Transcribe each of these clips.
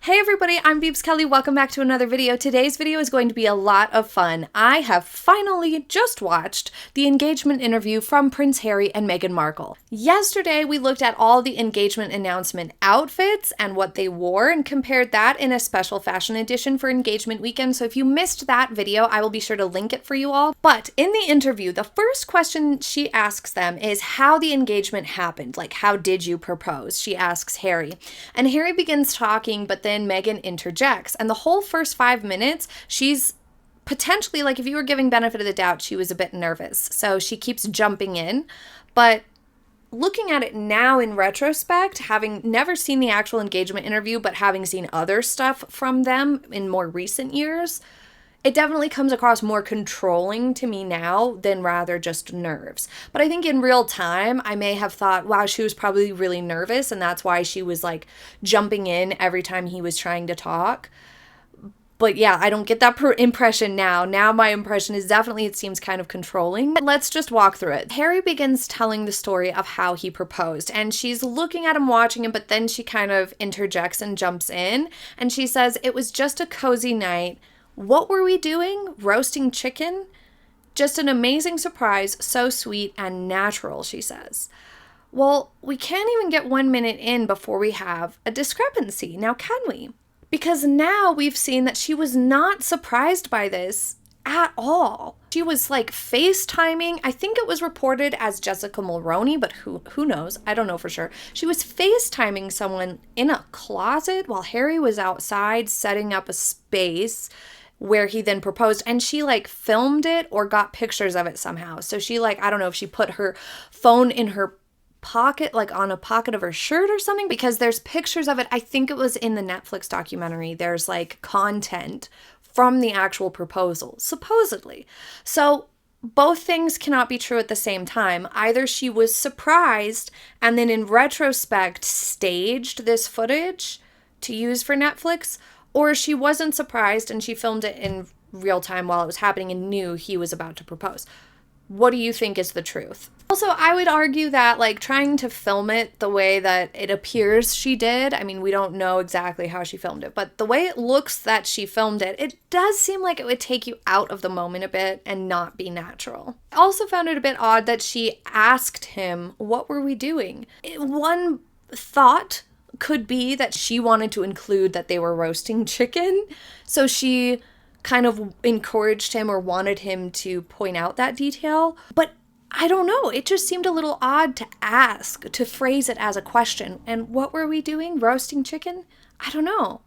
Hey everybody, I'm Beebs Kelley. Welcome back to another video. Today's video is going to be a lot of fun. I have finally just watched the engagement interview from Prince Harry and Meghan Markle. Yesterday, we looked at all the engagement announcement outfits and what they wore and compared that in a special fashion edition for engagement weekend. So if you missed that video, I will be sure to link it for you all. But in the interview, the first question she asks them is how the engagement happened. Like, how did you propose? She asks Harry. And Harry begins talking, but then Meghan interjects. And the whole first 5 minutes, she's potentially, like, if you were giving benefit of the doubt, she was a bit nervous. So she keeps jumping in. But looking at it now in retrospect, having never seen the actual engagement interview, but having seen other stuff from them in more recent years, it definitely comes across more controlling to me now than rather just nerves. But I think in real time, I may have thought, wow, she was probably really nervous and that's why she was like jumping in every time he was trying to talk. But yeah, I don't get that impression now. Now my impression is definitely it seems kind of controlling. Let's just walk through it. Harry begins telling the story of how he proposed, and she's looking at him, watching him, but then she kind of interjects and jumps in, and she says, it was just a cozy night. What were we doing? Roasting chicken? Just an amazing surprise, so sweet and natural, she says. Well, we can't even get 1 minute in before we have a discrepancy. Now, can we? Because now we've seen that she was not surprised by this at all. She was like FaceTiming. I think it was reported as Jessica Mulroney, but who knows? I don't know for sure. She was FaceTiming someone in a closet while Harry was outside setting up a space where he then proposed, and she like filmed it or got pictures of it somehow. So she like, I don't know if she put her phone in her pocket, like on a pocket of her shirt or something, because there's pictures of it. I think it was in the Netflix documentary. There's like content from the actual proposal, supposedly. So both things cannot be true at the same time. Either she was surprised and then in retrospect staged this footage to use for Netflix, or she wasn't surprised and she filmed it in real time while it was happening and knew he was about to propose. What do you think is the truth? Also, I would argue that like trying to film it the way that it appears she did, I mean, we don't know exactly how she filmed it, but the way it looks that she filmed it, it does seem like it would take you out of the moment a bit and not be natural. I also found it a bit odd that she asked him, what were we doing? One thought could be that she wanted to include that they were roasting chicken, so she kind of encouraged him or wanted him to point out that detail. But I don't know, it just seemed a little odd to ask, to phrase it as a question. And what were we doing? Roasting chicken? I don't know.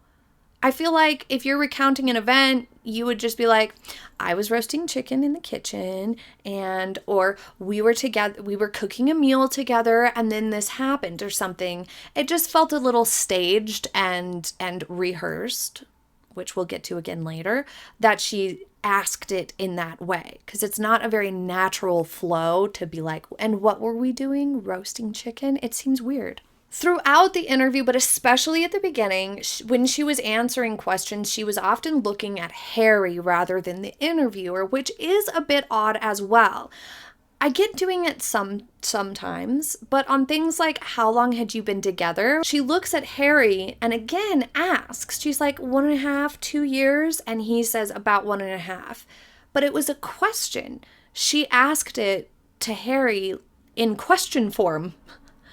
I feel like if you're recounting an event, you would just be like, I was roasting chicken in the kitchen, and or we were together, we were cooking a meal together, and then this happened or something. It just felt a little staged and rehearsed, which we'll get to again later, that she asked it in that way, because it's not a very natural flow to be like, and what were we doing? Roasting chicken? It seems weird. Throughout the interview, but especially at the beginning, when she was answering questions, she was often looking at Harry rather than the interviewer, which is a bit odd as well. I get doing it sometimes, but on things like how long had you been together, she looks at Harry and again asks, she's like 1.5, 2 years, and he says about 1.5. But it was a question. She asked it to Harry in question form.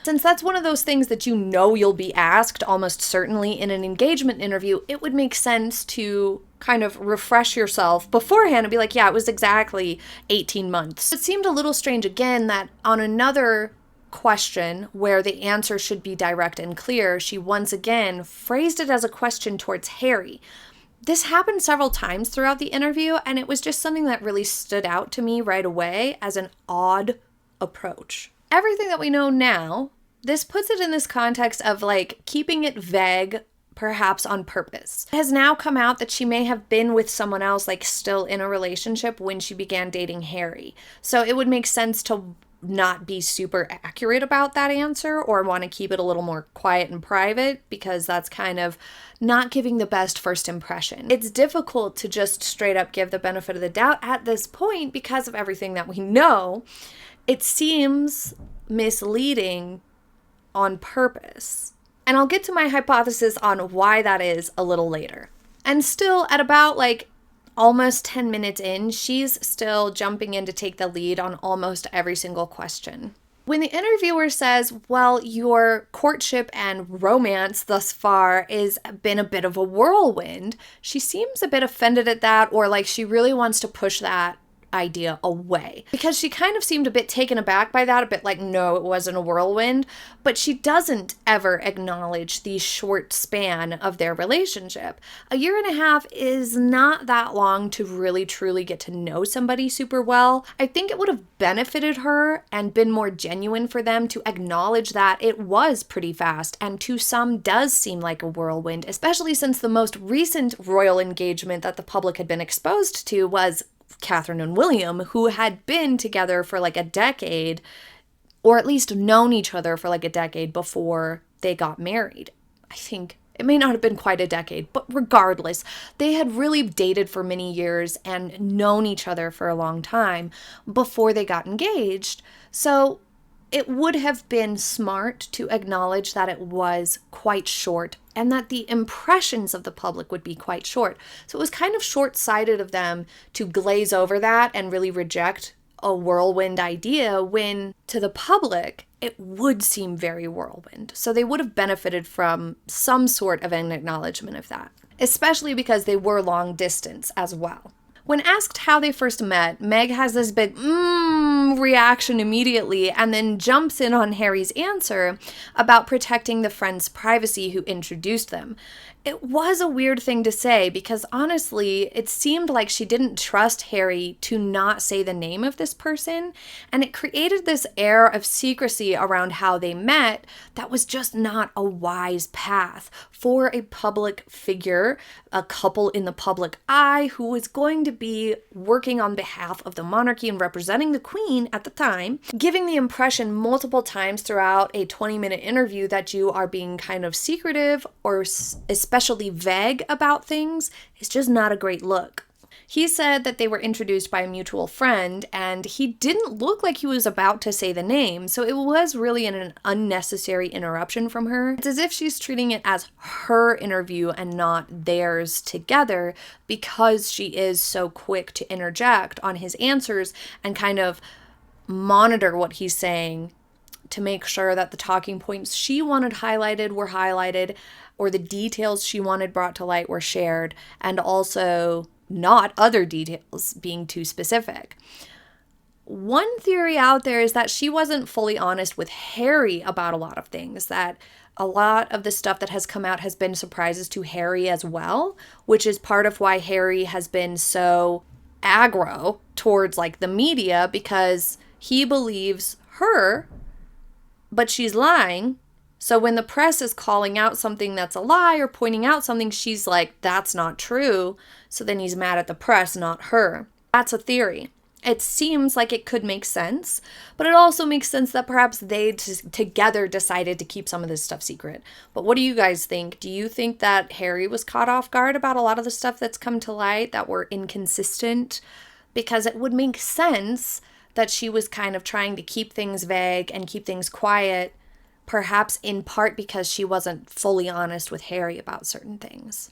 Since that's one of those things that you know you'll be asked almost certainly in an engagement interview, it would make sense to kind of refresh yourself beforehand and be like, yeah, it was exactly 18 months. It seemed a little strange again that on another question where the answer should be direct and clear, she once again phrased it as a question towards Harry. This happened several times throughout the interview, and it was just something that really stood out to me right away as an odd approach. Everything that we know now, this puts it in this context of like keeping it vague, perhaps on purpose. It has now come out that she may have been with someone else, like still in a relationship when she began dating Harry. So it would make sense to not be super accurate about that answer or want to keep it a little more quiet and private, because that's kind of not giving the best first impression. It's difficult to just straight up give the benefit of the doubt at this point because of everything that we know. It seems misleading on purpose. And I'll get to my hypothesis on why that is a little later. And still, at about almost 10 minutes in, she's still jumping in to take the lead on almost every single question. When the interviewer says, well, your courtship and romance thus far has been a bit of a whirlwind, she seems a bit offended at that, or like she really wants to push that idea away, because she kind of seemed a bit taken aback by that, a bit like, no, it wasn't a whirlwind, but she doesn't ever acknowledge the short span of their relationship. A year and a half is not that long to really truly get to know somebody super well. I think it would have benefited her and been more genuine for them to acknowledge that it was pretty fast, and to some does seem like a whirlwind, especially since the most recent royal engagement that the public had been exposed to was Catherine and William, who had been together for a decade, or at least known each other for a decade before they got married. I think it may not have been quite a decade, but regardless, they had really dated for many years and known each other for a long time before they got engaged. So it would have been smart to acknowledge that it was quite short and that the impressions of the public would be quite short. So it was kind of short-sighted of them to glaze over that and really reject a whirlwind idea when, to the public, it would seem very whirlwind. So they would have benefited from some sort of an acknowledgement of that, especially because they were long distance as well. When asked how they first met, Meg has this big reaction immediately and then jumps in on Harry's answer about protecting the friend's privacy who introduced them. It was a weird thing to say because honestly, it seemed like she didn't trust Harry to not say the name of this person, and it created this air of secrecy around how they met that was just not a wise path for a public figure, a couple in the public eye who was going to be working on behalf of the monarchy and representing the Queen at the time, giving the impression multiple times throughout a 20-minute interview that you are being kind of secretive or especially vague about things is just not a great look. He said that they were introduced by a mutual friend, and he didn't look like he was about to say the name, so it was really an unnecessary interruption from her. It's as if she's treating it as her interview and not theirs together because she is so quick to interject on his answers and kind of monitor what he's saying to make sure that the talking points she wanted highlighted were highlighted, or the details she wanted brought to light were shared, and also not other details being too specific. One theory out there is that she wasn't fully honest with Harry about a lot of things, that a lot of the stuff that has come out has been surprises to Harry as well, which is part of why Harry has been so aggro towards the media, because he believes her, but she's lying. So when the press is calling out something that's a lie or pointing out something, she's like, that's not true. So then he's mad at the press, not her. That's a theory. It seems like it could make sense, but it also makes sense that perhaps they together decided to keep some of this stuff secret. But what do you guys think? Do you think that Harry was caught off guard about a lot of the stuff that's come to light that were inconsistent? Because it would make sense that she was kind of trying to keep things vague and keep things quiet, perhaps in part because she wasn't fully honest with Harry about certain things.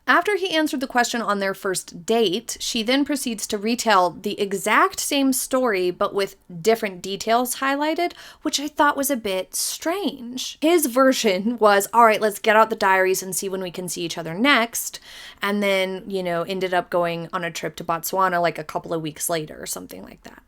After he answered the question on their first date, she then proceeds to retell the exact same story but with different details highlighted, which I thought was a bit strange. His version was, all right, let's get out the diaries and see when we can see each other next, and then, ended up going on a trip to Botswana a couple of weeks later or something like that.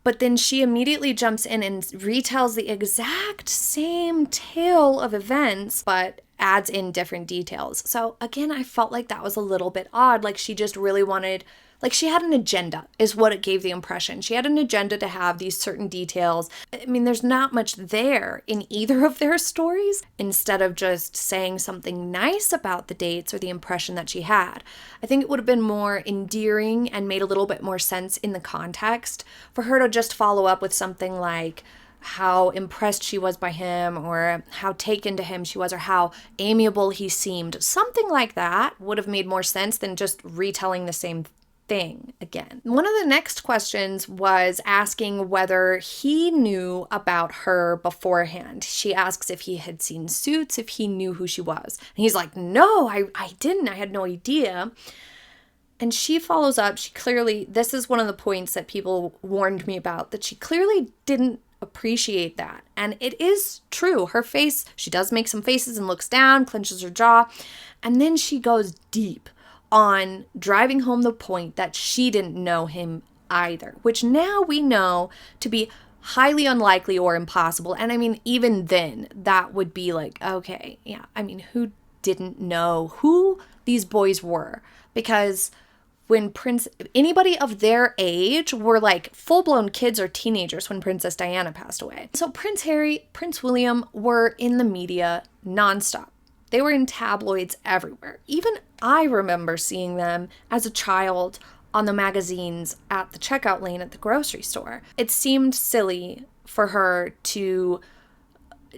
But then she immediately jumps in and retells the exact same tale of events, but adds in different details. So again, I felt like that was a little bit odd. She just really wanted, she had an agenda, is what it gave the impression. She had an agenda to have these certain details. I mean, there's not much there in either of their stories, instead of just saying something nice about the dates or the impression that she had. I think it would have been more endearing and made a little bit more sense in the context for her to just follow up with something like how impressed she was by him, or how taken to him she was, or how amiable he seemed. Something like that would have made more sense than just retelling the same thing again. One of the next questions was asking whether he knew about her beforehand. She asks if he had seen Suits, if he knew who she was. And he's like, no, I didn't. I had no idea. And she follows up. She clearly, this is one of the points that people warned me about, that she clearly didn't appreciate that. And it is true. Her face, she does make some faces and looks down, clenches her jaw. And then she goes deep on driving home the point that she didn't know him either, which now we know to be highly unlikely or impossible. And I mean, even then, that would be like, okay, yeah, I mean, who didn't know who these boys were? Because when anybody of their age were like full-blown kids or teenagers when Princess Diana passed away. So Prince Harry, Prince William were in the media nonstop. They were in tabloids everywhere. Even I remember seeing them as a child on the magazines at the checkout lane at the grocery store. It seemed silly for her to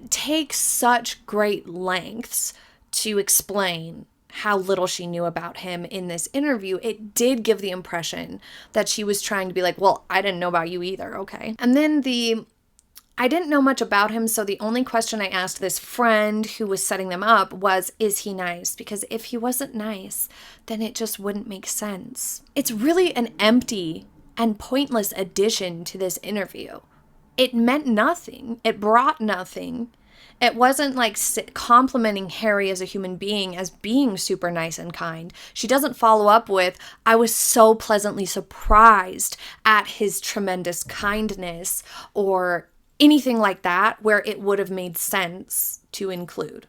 take such great lengths to explain how little she knew about him in this interview. It did give the impression that she was trying to be like, well, I didn't know about you either, okay? And then I didn't know much about him, so the only question I asked this friend who was setting them up was, is he nice? Because if he wasn't nice, then it just wouldn't make sense. It's really an empty and pointless addition to this interview. It meant nothing. It brought nothing. It wasn't like complimenting Harry as a human being as being super nice and kind. She doesn't follow up with, I was so pleasantly surprised at his tremendous kindness, or anything like that where it would have made sense to include.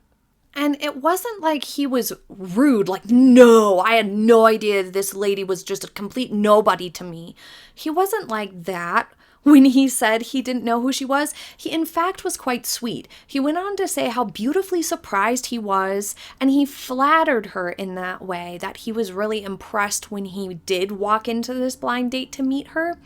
And it wasn't like he was rude, like, no, I had no idea this lady was just a complete nobody to me. He wasn't like that when he said he didn't know who she was. He, in fact, was quite sweet. He went on to say how beautifully surprised he was, and he flattered her in that way, that he was really impressed when he did walk into this blind date to meet her.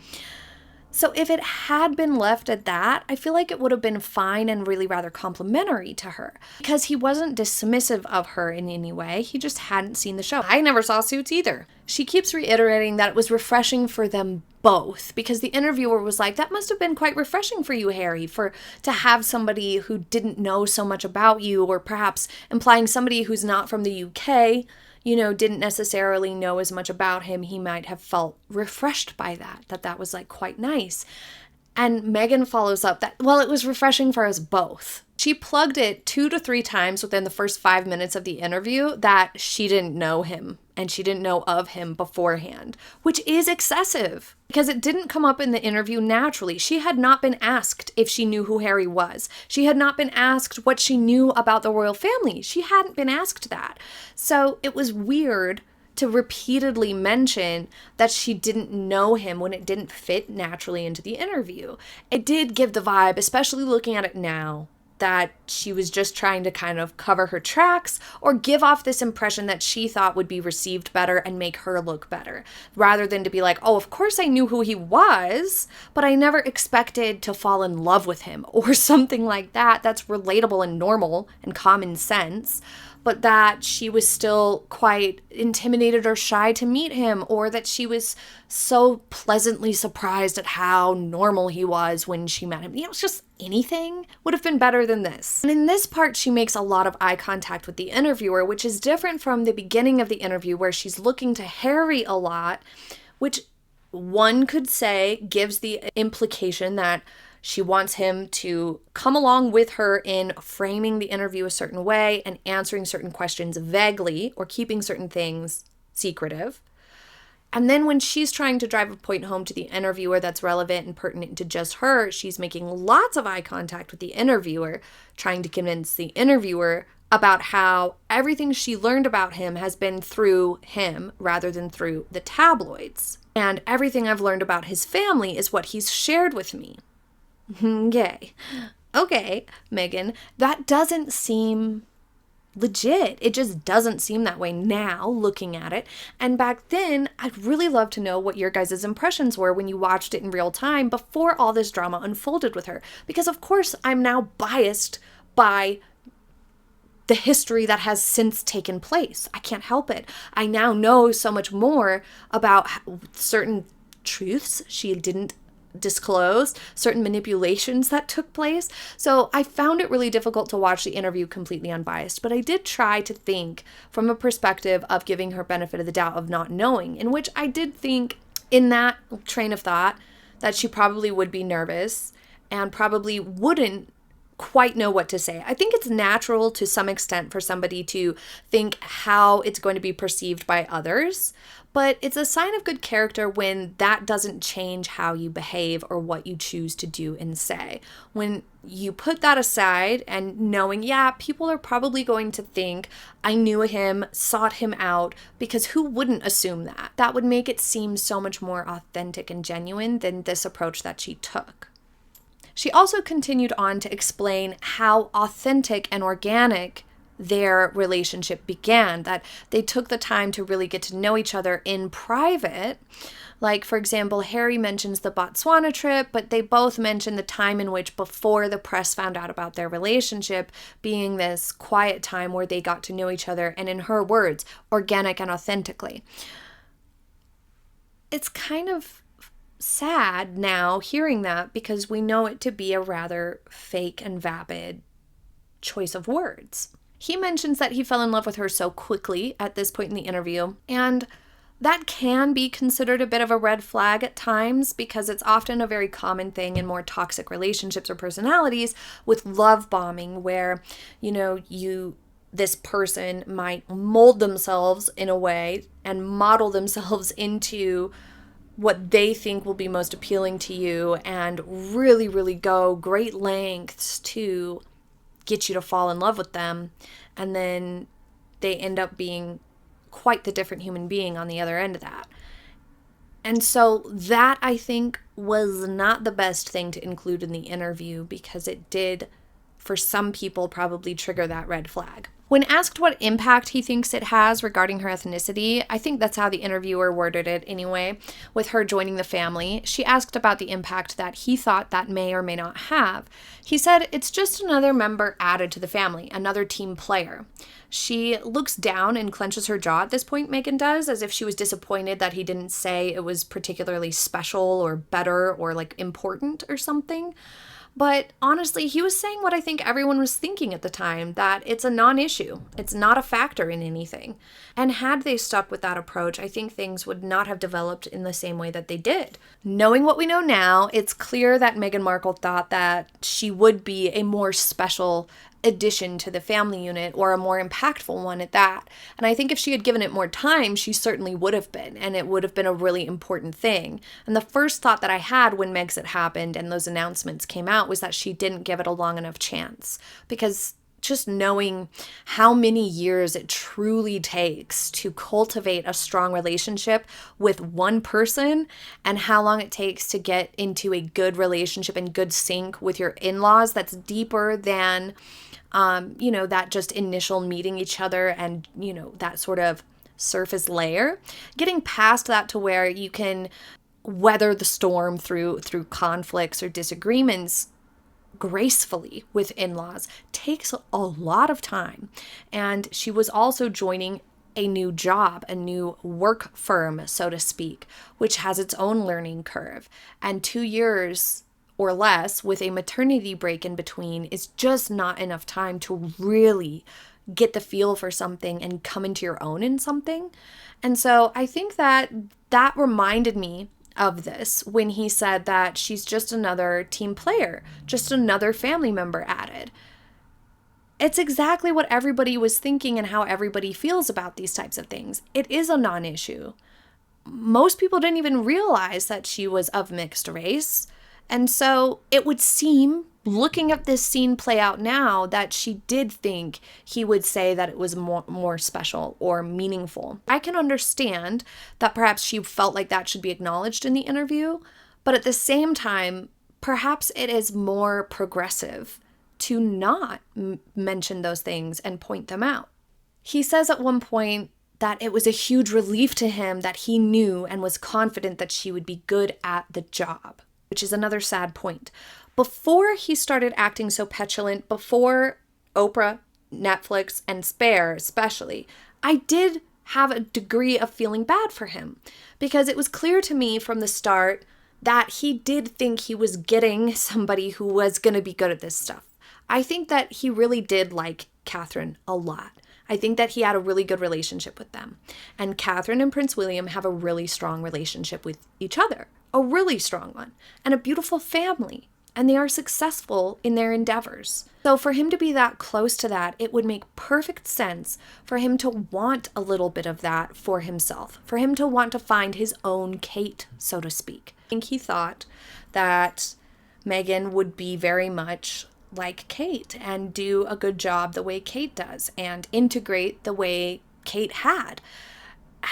So if it had been left at that, I feel like it would have been fine and really rather complimentary to her, because he wasn't dismissive of her in any way. He just hadn't seen the show. I never saw Suits either. She keeps reiterating that it was refreshing for them both, because the interviewer was like, that must have been quite refreshing for you, Harry, to have somebody who didn't know so much about you, or perhaps implying somebody who's not from the UK, didn't necessarily know as much about him. He might have felt refreshed by that was like quite nice. And Meghan follows up that, well, it was refreshing for us both. She plugged it 2 to 3 times within the first 5 minutes of the interview that she didn't know him and she didn't know of him beforehand, which is excessive because it didn't come up in the interview naturally. She had not been asked if she knew who Harry was. She had not been asked what she knew about the royal family. She hadn't been asked that. So it was weird to repeatedly mention that she didn't know him when it didn't fit naturally into the interview. It did give the vibe, especially looking at it now, that she was just trying to kind of cover her tracks or give off this impression that she thought would be received better and make her look better, rather than to be like, oh, of course I knew who he was, but I never expected to fall in love with him or something like that. That's relatable and normal and common sense. But that she was still quite intimidated or shy to meet him, or that she was so pleasantly surprised at how normal he was when she met him. It's just anything would have been better than this. And in this part, she makes a lot of eye contact with the interviewer, which is different from the beginning of the interview where she's looking to Harry a lot, which one could say gives the implication that she wants him to come along with her in framing the interview a certain way and answering certain questions vaguely or keeping certain things secretive. And then when she's trying to drive a point home to the interviewer that's relevant and pertinent to just her, she's making lots of eye contact with the interviewer, trying to convince the interviewer about how everything she learned about him has been through him rather than through the tabloids. And everything I've learned about his family is what he's shared with me. Okay, Meghan, that doesn't seem legit. It just doesn't seem that way now, looking at it. And back then, I'd really love to know what your guys' impressions were when you watched it in real time before all this drama unfolded with her. Because, of course, I'm now biased by the history that has since taken place. I can't help it. I now know so much more about certain truths she didn't disclose, certain manipulations that took place. So I found it really difficult to watch the interview completely unbiased, but I did try to think from a perspective of giving her benefit of the doubt of not knowing, in which I did think in that train of thought that she probably would be nervous and probably wouldn't quite know what to say. I think it's natural to some extent for somebody to think how it's going to be perceived by others, but it's a sign of good character when that doesn't change how you behave or what you choose to do and say. When you put that aside and knowing, yeah, people are probably going to think I knew him, sought him out, because who wouldn't assume that? That would make it seem so much more authentic and genuine than this approach that she took. She also continued on to explain how authentic and organic their relationship began, that they took the time to really get to know each other in private. Like, for example, Harry mentions the Botswana trip, but they both mention the time in which before the press found out about their relationship being this quiet time where they got to know each other, and in her words, organic and authentically. It's kind of sad now hearing that because we know it to be a rather fake and vapid choice of words. He mentions that he fell in love with her so quickly at this point in the interview, and that can be considered a bit of a red flag at times because it's often a very common thing in more toxic relationships or personalities with love bombing where, this person might mold themselves in a way and model themselves into what they think will be most appealing to you and really, really go great lengths to get you to fall in love with them. And then they end up being quite the different human being on the other end of that. And so that, I think, was not the best thing to include in the interview because it did, for some people, probably trigger that red flag. When asked what impact he thinks it has regarding her ethnicity, I think that's how the interviewer worded it anyway, with her joining the family, she asked about the impact that he thought that may or may not have. He said, it's just another member added to the family, another team player. She looks down and clenches her jaw at this point, Meghan does, as if she was disappointed that he didn't say it was particularly special or better or like important or something. But honestly, he was saying what I think everyone was thinking at the time, that it's a non-issue. It's not a factor in anything. And had they stuck with that approach, I think things would not have developed in the same way that they did. Knowing what we know now, it's clear that Meghan Markle thought that she would be a more special addition to the family unit, or a more impactful one at that. And I think if she had given it more time, she certainly would have been, and it would have been a really important thing. And the first thought that I had when Megxit happened and those announcements came out was that she didn't give it a long enough chance, because just knowing how many years it truly takes to cultivate a strong relationship with one person and how long it takes to get into a good relationship and good sync with your in-laws that's deeper than that just initial meeting each other and, that sort of surface layer. Getting past that to where you can weather the storm through conflicts or disagreements gracefully with in-laws takes a lot of time. And she was also joining a new job, a new work firm, so to speak, which has its own learning curve. And 2 years or less with a maternity break in between is just not enough time to really get the feel for something and come into your own in something. And so I think that reminded me of this when he said that she's just another team player, just another family member added. It's exactly what everybody was thinking and how everybody feels about these types of things. It is a non-issue. Most people didn't even realize that she was of mixed race. And so it would seem, looking at this scene play out now, that she did think he would say that it was more special or meaningful. I can understand that perhaps she felt like that should be acknowledged in the interview, but at the same time, perhaps it is more progressive to not mention those things and point them out. He says at one point that it was a huge relief to him that he knew and was confident that she would be good at the job, which is another sad point. Before he started acting so petulant, before Oprah Netflix and Spare especially, I did have a degree of feeling bad for him because it was clear to me from the start that he did think he was getting somebody who was going to be good at this stuff. I think that he really did like Catherine a lot. I think that he had a really good relationship with them. And Catherine and Prince William have a really strong relationship with each other, a really strong one, and a beautiful family. And they are successful in their endeavors. So for him to be that close to that, it would make perfect sense for him to want a little bit of that for himself, for him to want to find his own Kate, so to speak. I think he thought that Meghan would be very much like Kate and do a good job the way Kate does and integrate the way Kate had.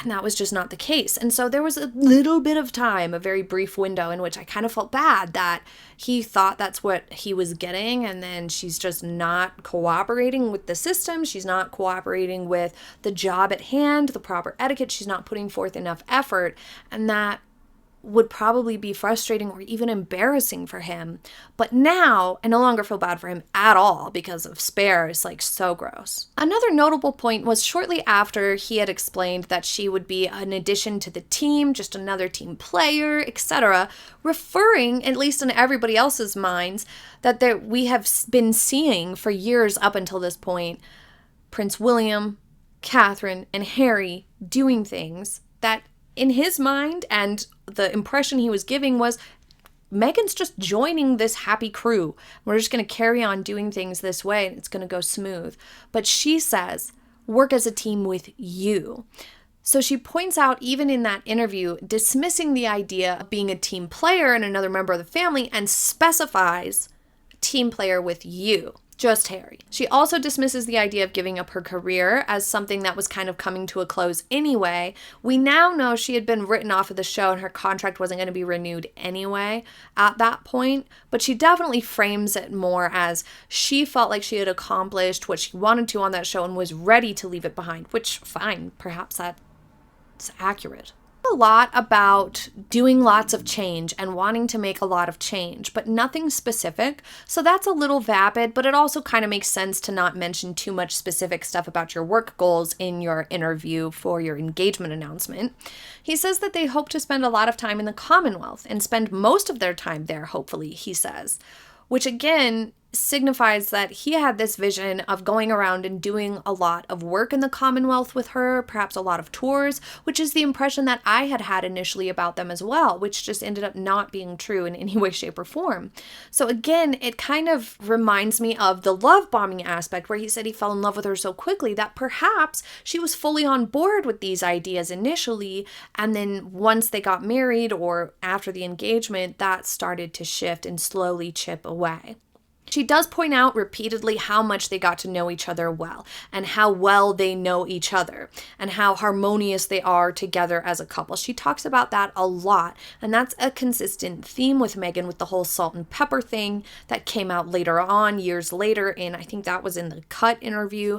And that was just not the case. And so there was a little bit of time, a very brief window in which I kind of felt bad that he thought that's what he was getting. And then she's just not cooperating with the system. She's not cooperating with the job at hand, the proper etiquette. She's not putting forth enough effort. And that would probably be frustrating or even embarrassing for him. But now I no longer feel bad for him at all because of Spare is like so gross. Another notable point was shortly after he had explained that she would be an addition to the team, just another team player, etc., referring, at least in everybody else's minds, that we have been seeing for years up until this point, Prince William, Catherine, and Harry doing things that in his mind, and the impression he was giving was, Meghan's just joining this happy crew. We're just going to carry on doing things this way and it's going to go smooth. But she says, work as a team with you. So she points out, even in that interview, dismissing the idea of being a team player and another member of the family, and specifies team player with you. Just Harry. She also dismisses the idea of giving up her career as something that was kind of coming to a close anyway. We now know she had been written off of the show and her contract wasn't going to be renewed anyway at that point, but she definitely frames it more as she felt like she had accomplished what she wanted to on that show and was ready to leave it behind, which, fine, perhaps that's accurate. A lot about doing lots of change and wanting to make a lot of change, but nothing specific. So that's a little vapid, but it also kind of makes sense to not mention too much specific stuff about your work goals in your interview for your engagement announcement. He says that they hope to spend a lot of time in the Commonwealth and spend most of their time there, hopefully, he says, which again signifies that he had this vision of going around and doing a lot of work in the Commonwealth with her, perhaps a lot of tours, which is the impression that I had had initially about them as well, which just ended up not being true in any way, shape, or form. So again, it kind of reminds me of the love bombing aspect where he said he fell in love with her so quickly that perhaps she was fully on board with these ideas initially, and then once they got married or after the engagement, that started to shift and slowly chip away. She does point out repeatedly how much they got to know each other well, and how well they know each other, and how harmonious they are together as a couple. She talks about that a lot, and that's a consistent theme with Meghan, with the whole salt and pepper thing that came out later on, years later, and I think that was in the Cut interview.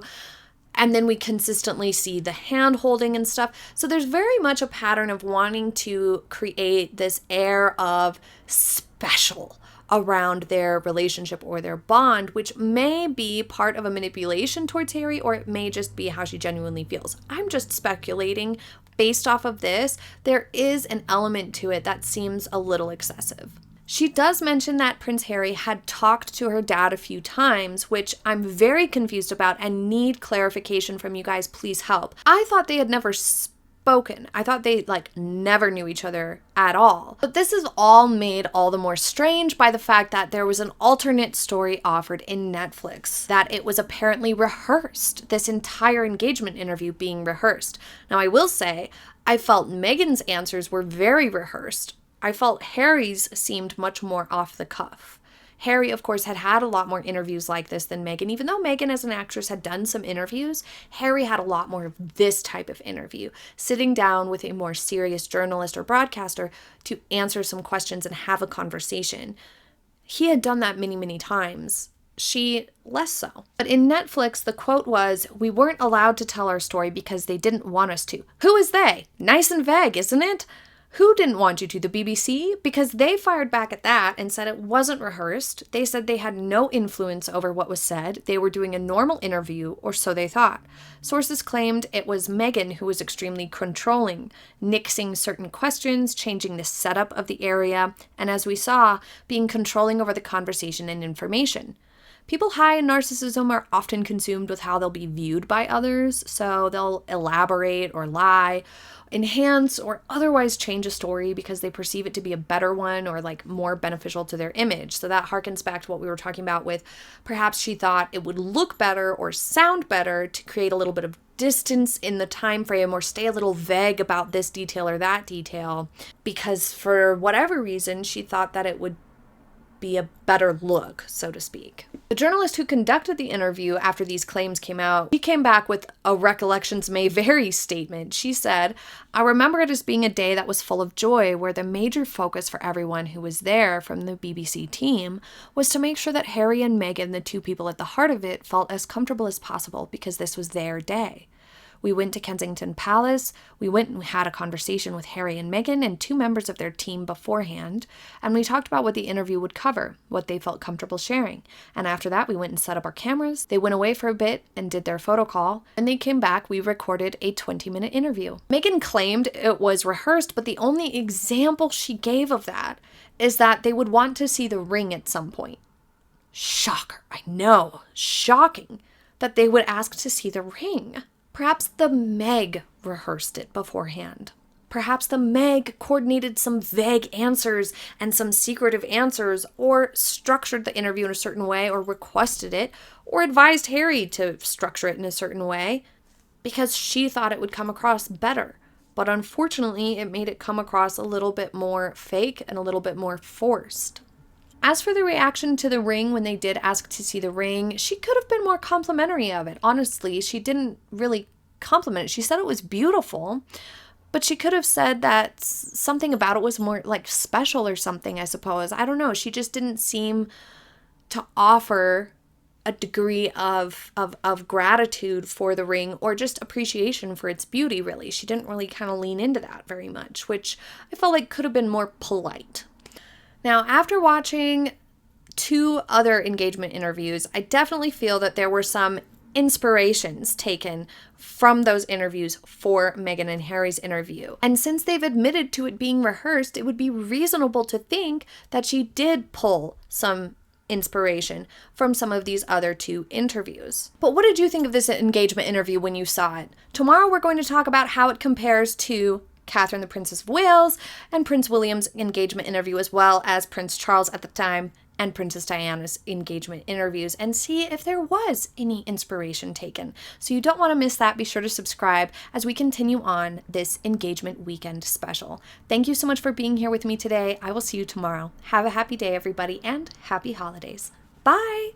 And then we consistently see the hand holding and stuff. So there's very much a pattern of wanting to create this air of special around their relationship or their bond, which may be part of a manipulation towards Harry, or it may just be how she genuinely feels. I'm just speculating based off of this. There is an element to it that seems a little excessive. She does mention that Prince Harry had talked to her dad a few times, which I'm very confused about and need clarification from you guys. Please help. I thought they had never spoken. I thought they never knew each other at all. But this is all made all the more strange by the fact that there was an alternate story offered in Netflix, that it was apparently rehearsed, this entire engagement interview being rehearsed. Now I will say, I felt Meghan's answers were very rehearsed. I felt Harry's seemed much more off the cuff. Harry, of course, had a lot more interviews like this than Meghan. Even though Meghan as an actress had done some interviews, Harry had a lot more of this type of interview, sitting down with a more serious journalist or broadcaster to answer some questions and have a conversation. He had done that many, many times. She less so. But in Netflix, the quote was, "We weren't allowed to tell our story because they didn't want us to." Who is they? Nice and vague, isn't it? Who didn't want you to? The BBC? Because they fired back at that and said it wasn't rehearsed. They said they had no influence over what was said. They were doing a normal interview, or so they thought. Sources claimed it was Meghan who was extremely controlling, nixing certain questions, changing the setup of the area, and as we saw, being controlling over the conversation and information. People high in narcissism are often consumed with how they'll be viewed by others, so they'll elaborate or lie, enhance or otherwise change a story because they perceive it to be a better one or like more beneficial to their image. So that harkens back to what we were talking about with perhaps she thought it would look better or sound better to create a little bit of distance in the time frame or stay a little vague about this detail or that detail because for whatever reason she thought that it would be a better look, so to speak. The journalist who conducted the interview after these claims came out, she came back with a recollections may vary statement. She said, "I remember it as being a day that was full of joy where the major focus for everyone who was there from the BBC team was to make sure that Harry and Meghan, the two people at the heart of it, felt as comfortable as possible because this was their day. We went to Kensington Palace, we went and had a conversation with Harry and Meghan and two members of their team beforehand, and we talked about what the interview would cover, what they felt comfortable sharing. And after that, we went and set up our cameras. They went away for a bit and did their photo call. When they came back, we recorded a 20-minute interview." Meghan claimed it was rehearsed, but the only example she gave of that is that they would want to see the ring at some point. Shocker, I know, shocking that they would ask to see the ring. Perhaps the Meg rehearsed it beforehand. Perhaps the Meg coordinated some vague answers and some secretive answers, or structured the interview in a certain way, or requested it, or advised Harry to structure it in a certain way, because she thought it would come across better. But unfortunately, it made it come across a little bit more fake and a little bit more forced. As for the reaction to the ring when they did ask to see the ring, she could have been more complimentary of it. Honestly, she didn't really compliment it. She said it was beautiful, but she could have said that something about it was more like special or something, I suppose. I don't know. She just didn't seem to offer a degree of gratitude for the ring or just appreciation for its beauty, really. She didn't really kind of lean into that very much, which I felt like could have been more polite. Now, after watching two other engagement interviews, I definitely feel that there were some inspirations taken from those interviews for Meghan and Harry's interview. And since they've admitted to it being rehearsed, it would be reasonable to think that she did pull some inspiration from some of these other two interviews. But what did you think of this engagement interview when you saw it? Tomorrow we're going to talk about how it compares to Catherine, the Princess of Wales, and Prince William's engagement interview, as well as Prince Charles at the time and Princess Diana's engagement interviews, and see if there was any inspiration taken. So you don't want to miss that. Be sure to subscribe as we continue on this engagement weekend special. Thank you so much for being here with me today. I will see you tomorrow. Have a happy day, everybody, and happy holidays. Bye!